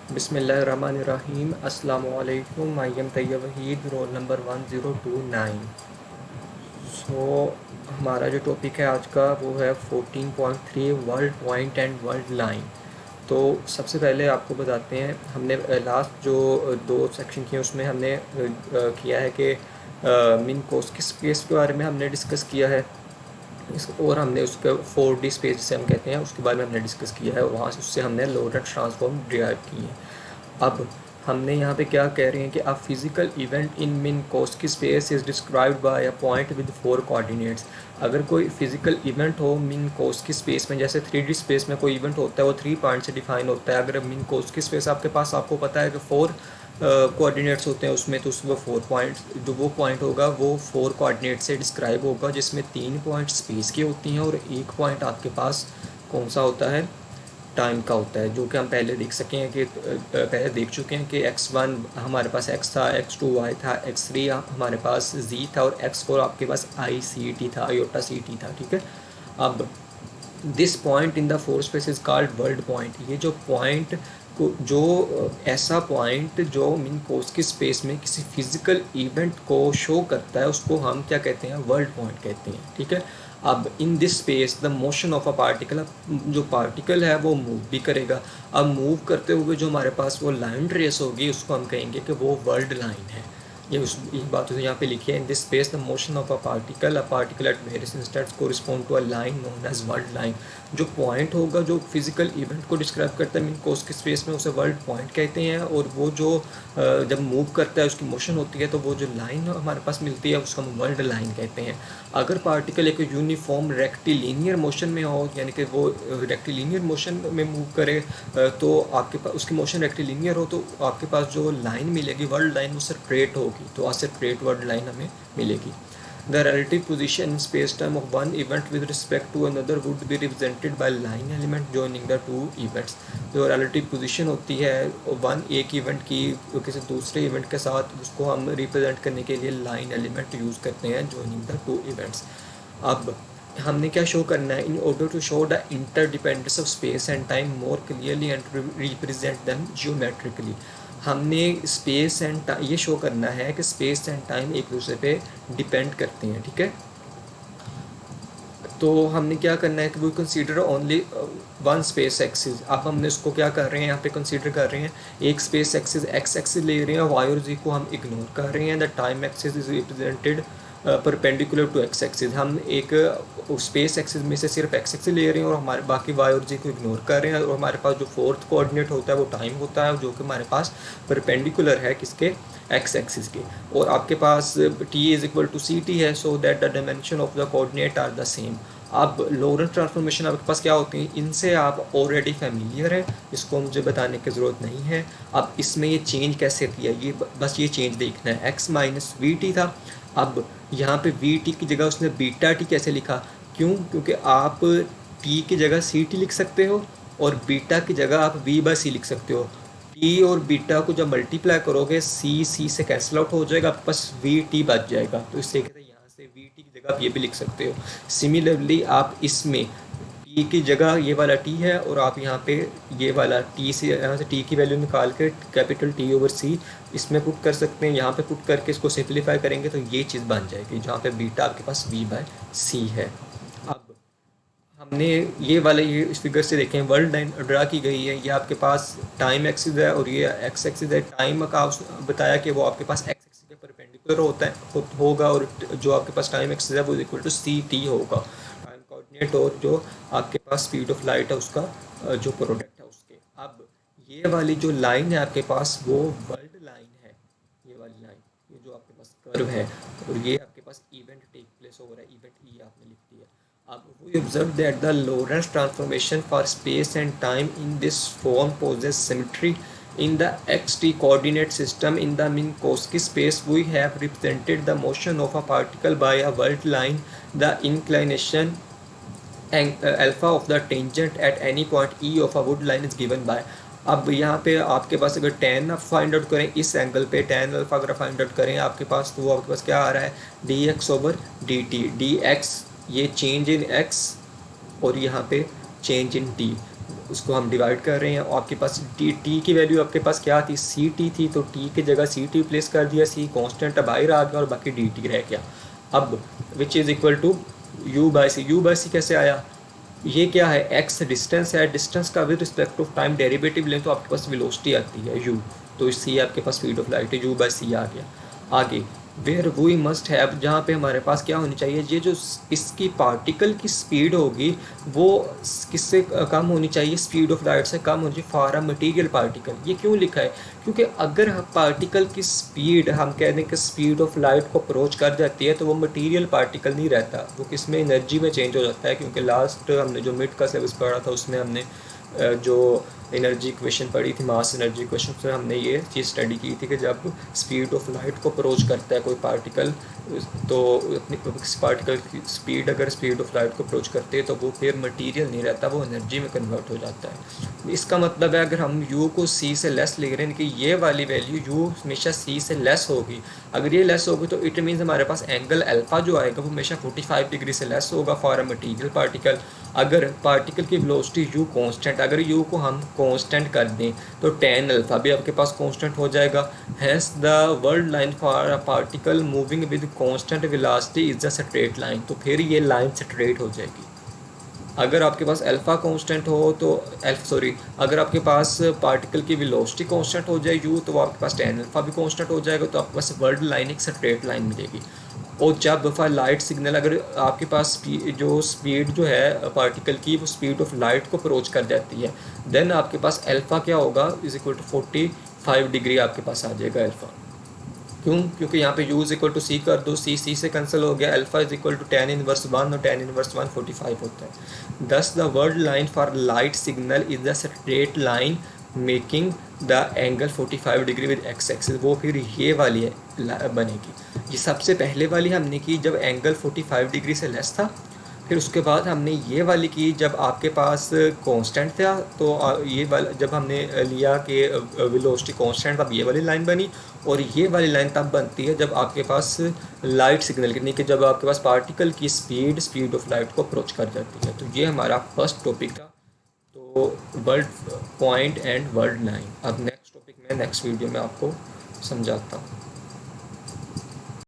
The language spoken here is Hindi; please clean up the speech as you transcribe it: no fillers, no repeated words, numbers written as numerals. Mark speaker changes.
Speaker 1: बिस्मिल्लाहिर्रहमानिर्रहीम। अस्सलामुअलैकुम। I am Tayyab Waheed, roll number 1029। हमारा जो टॉपिक है आज का वो है 14.3 world point and world line. तो सबसे पहले आपको बताते हैं, हमने लास्ट जो दो सेक्शन किए उसमें हमने किया है कि मिन कोस की स्पेस के बारे में हमने डिस्कस किया है और हमने उसके 4D स्पेस जिसे हम कहते हैं उसके बारे में हमने डिस्कस किया है और वहाँ से उससे हमने लॉरेंट्ज़ ट्रांसफॉर्म डिराइव किए हैं। अब हमने यहाँ पे क्या कह रहे हैं कि a physical event in Minkowski space is described by a point with 4 coordinates. अगर कोई फिजिकल इवेंट हो मिन्कोव्स्की स्पेस में, जैसे 3D स्पेस में कोई इवेंट होता है वो 3 पॉइंट से डिफाइन होता है। अगर मिन्कोव्स्की स्पेस आपके पास, आपको पता है कि 4 कोऑर्डिनेट्स होते हैं उसमें, तो उसमें 4 पॉइंट, जो वो पॉइंट होगा वो 4 कोऑर्डिनेट से डिस्क्राइब होगा, जिसमें 3 पॉइंट स्पेस के होती हैं और एक पॉइंट आपके पास कौन सा होता है, टाइम का होता है, जो कि हम पहले देख सके हैं कि पहले देख चुके हैं कि x1 हमारे पास x था, x2 y था, x3 हमारे पास z था और x4 आपके पास i c t था, आयोटा सी टी था। ठीक है। अब this point in the four space is called world point. ये जो पॉइंट को, जो ऐसा पॉइंट जो मिन्कोव्स्की स्पेस में किसी फिजिकल इवेंट को शो करता है उसको हम क्या कहते हैं, वर्ल्ड पॉइंट कहते हैं। ठीक है। अब इन this space the motion of a particle, जो पार्टिकल है वो मूव भी करेगा। अब मूव करते हुए जो हमारे पास वो लाइन ट्रेस होगी उसको हम कहेंगे कि वो वर्ल्ड लाइन है। ये बात तो यहाँ पे लिखी है, in this space the motion of a particle at various instants correspond to a line known as world line. जो पॉइंट होगा जो फिजिकल इवेंट को डिस्क्राइब करता है मिन्कोव्स्की स्पेस में, उसे वर्ल्ड पॉइंट कहते हैं। और वो जो जब मूव करता है उसकी मोशन होती है तो वो जो लाइन हमारे पास मिलती है उसको हम वर्ल्ड लाइन कहते हैं। अगर पार्टिकल एक यूनिफॉर्म रेक्टिलिनियर मोशन में हो, यानी कि वो रेक्टिलिनियर मोशन में मूव करे, तो आपके पास उसकी मोशन रेक्टिलिनियर हो तो आपके पास जो लाइन मिलेगी वर्ल्ड लाइन वो सेपरेट होगी, तो सेपरेट वर्ल्ड लाइन हमें मिलेगी। The relative position in space-time of one event with respect to another would be represented by line element joining the two events। जो relative position होती है वन एक इवेंट की किसी दूसरे इवेंट के साथ, उसको हम रिप्रेजेंट करने के लिए लाइन एलिमेंट यूज़ करते हैं joining the two events। अब हमने क्या शो करना है, in order to show the interdependence of space and time more clearly and represent them geometrically. हमने स्पेस एंड ये शो करना है कि स्पेस एंड टाइम एक दूसरे पे डिपेंड करते हैं। ठीक है। तो हमने क्या करना है कि we consider only one space axis. अब हमने उसको क्या कर रहे हैं, यहाँ पे कंसीडर कर रहे हैं एक स्पेस एक्सिस एक्स एक्सिस ले रहे हैं, वाई और जी को हम इग्नोर कर रहे हैं। The time axis is represented perpendicular to x axis. हम एक स्पेस एक्सिस में से सिर्फ एक्स एक्सिस ले रहे हैं और हमारे बाकी वाई और जी को इग्नोर कर रहे हैं। और हमारे पास जो फोर्थ कोऑर्डिनेट होता है वो टाइम होता है, जो कि हमारे पास परपेंडिकुलर है किसके, एक्स एक्सिस के। और आपके पास T is equal to C T है, so that the dimension of the coordinate are the same. अब लॉरेंट ट्रांसफॉर्मेशन आपके पास क्या होती है, इनसे आप ऑलरेडी फैमिलियर हैं, इसको मुझे बताने की ज़रूरत नहीं है। अब इसमें ये चेंज कैसे किया, ये बस ये चेंज देखना है। एक्स माइनस वी टी था, अब यहाँ पे वी टी की जगह उसने बीटा टी कैसे लिखा, क्यों, क्योंकि आप टी की जगह सी टी लिख सकते हो और बीटा की जगह आप वी बाई सी लिख सकते हो। टी और बीटा को जब मल्टीप्लाई करोगे सी सी से कैंसिल आउट हो जाएगा, बस वी टी बच जाएगा। तो इससे कहते हैं यहाँ से वी टी की जगह आप ये भी लिख सकते हो। सिमिलरली आप इसमें टी की जगह ये वाला टी है और आप यहाँ पे ये वाला टी से, यहाँ से टी की वैल्यू निकाल के कैपिटल टी ओवर सी इसमें पुट कर सकते हैं। यहाँ पे पुट करके इसको सिंप्लीफाई करेंगे तो ये चीज़ बन जाएगी, जहाँ पे बीटा आपके पास वी बाय सी है। अब हमने ये वाले, ये इस फिगर से देखें वर्ल्ड लाइन ड्रा की गई है, ये आपके पास टाइम एक्सिस है और ये एक्स एक्सिस है। टाइम का बताया कि वो आपके पास एक्स एक्सिस के परपेंडिकुलर होता है होगा और जो आपके पास टाइम एक्सिस है वो इक्वल टू सी टी होगा, टाइम कोऑर्डिनेट, और जो आपके पास स्पीड ऑफ लाइट है उसका जो प्रोडक्ट है उसके। अब ये वाली जो लाइन है आपके पास वो वर्ल्ड लाइन है, ये वाली लाइन, ये जो आपके पास कर्व है, और ये आपके पास इवेंट टेक प्लेस हो रहा है, इवेंट ई आपने लिख दिया। अब we observe that the Lorentz transformation for space and time in this form poses symmetry in the xt coordinate system. In the Minkowski space we have represented the motion of a particle by a world line. The inclination alpha of the tangent at any point e of a wood line is given by। अब यहाँ पे आपके पास अगर tan आप फाइंड आउट करें, इस एंगल पे tan अल्फा अगर फाइंड आउट करें आपके पास, तो वो आपके पास क्या आ रहा है, D x over D T. D x ये चेंज इन x और यहाँ पे चेंज इन t। उसको हम डिवाइड कर रहे हैं और आपके पास टी की वैल्यू आपके पास क्या थी, सी टी थी, तो टी की जगह सी टी प्लेस कर दिया, सी कॉन्स्टेंट बाहर आ गया और बाकी डी टी रह गया। अब which is equal to U by C. U by C कैसे आया, ये क्या है, एक्स डिस्टेंस है, डिस्टेंस का with respect of time derivative लें तो आपके पास वेलोसिटी आती है यू, तो सी आपके पास स्पीड ऑफ लाइट है, यू बाई सी आ गया। आगे वेयर वी मस्ट हैव, जहाँ पे हमारे पास क्या होनी चाहिए, ये जो इसकी पार्टिकल की स्पीड होगी वो किससे कम होनी चाहिए, स्पीड ऑफ लाइट से कम होनी चाहिए फॉर अ मटीरियल पार्टिकल। ये क्यों लिखा है, क्योंकि अगर हम पार्टिकल की स्पीड हम कह दें कि स्पीड ऑफ लाइट को अप्रोच कर जाती है तो वो मटीरियल पार्टिकल नहीं रहता, वो किसमें एनर्जी में चेंज हो जाता है। क्योंकि लास्ट हमने जो मिड का सिलेबस पढ़ा था उसमें हमने जो एनर्जी इक्वेशन पढ़ी थी, मास एनर्जी इक्वेशन, से हमने ये चीज़ स्टडी की थी कि जब स्पीड ऑफ लाइट को अप्रोच करता है कोई पार्टिकल तो अपनी पार्टिकल की स्पीड अगर स्पीड ऑफ लाइट को अप्रोच करते हैं तो वो फिर मटेरियल नहीं रहता, वो एनर्जी में कन्वर्ट हो जाता है। इसका मतलब है अगर हम u को c से लेस लिख रहे हैं कि ये वाली वैल्यू u हमेशा c से लेस होगी, अगर ये लेस होगी तो इट मीन्स हमारे पास एंगल अल्फा जो आएगा वो हमेशा 45 डिग्री से लेस होगा फॉर अ मटीरियल पार्टिकल। अगर पार्टिकल की वेलोसिटी u कांस्टेंट, अगर u को हम कांस्टेंट कर दें तो tan अल्फा भी आपके पास कांस्टेंट हो जाएगा। Hence the world line for a particle moving with constant velocity is a straight line, तो फिर ये लाइन स्ट्रेट हो जाएगी। अगर आपके पास अल्फ़ा कांस्टेंट हो तो अगर आपके पास पार्टिकल की वेलोसिटी कांस्टेंट हो जाए u, तो वो आपके पास tan अल्फ़ा भी कांस्टेंट हो जाएगा, तो आपके पास वर्ल्ड लाइन एक स्ट्रेट लाइन मिलेगी। और जब फॉर लाइट सिग्नल, अगर आपके पास स्पीड जो है पार्टिकल की वो स्पीड ऑफ लाइट को अप्रोच कर जाती है, देन आपके पास अल्फ़ा क्या होगा, इज इक्वल टू 45 डिग्री आपके पास आ जाएगा अल्फ़ा। क्यों, क्योंकि यहाँ पे u is equal to c कर दो, सी से कैंसिल हो गया, alpha is equal to tan inverse 1 और tan इनवर्स 1 45 होता है। Thus the world line for light signal is the straight line making the angle 45 degree with x axis, वो फिर ये वाली है बनेगी। ये सबसे पहले वाली हमने की जब एंगल 45 डिग्री से लेस था, फिर उसके बाद हमने ये वाली की जब आपके पास कांस्टेंट था, तो ये वाला जब हमने लिया कि वेलोसिटी कांस्टेंट, तब ये वाली लाइन बनी। और ये वाली लाइन तब बनती है जब आपके पास लाइट सिग्नल कितनी कि जब आपके पास पार्टिकल की स्पीड ऑफ लाइट को अप्रोच कर जाती है। तो ये हमारा फर्स्ट टॉपिक था, तो world point and world line. अब नेक्स्ट टॉपिक में नेक्स्ट वीडियो में आपको समझाता हूँ।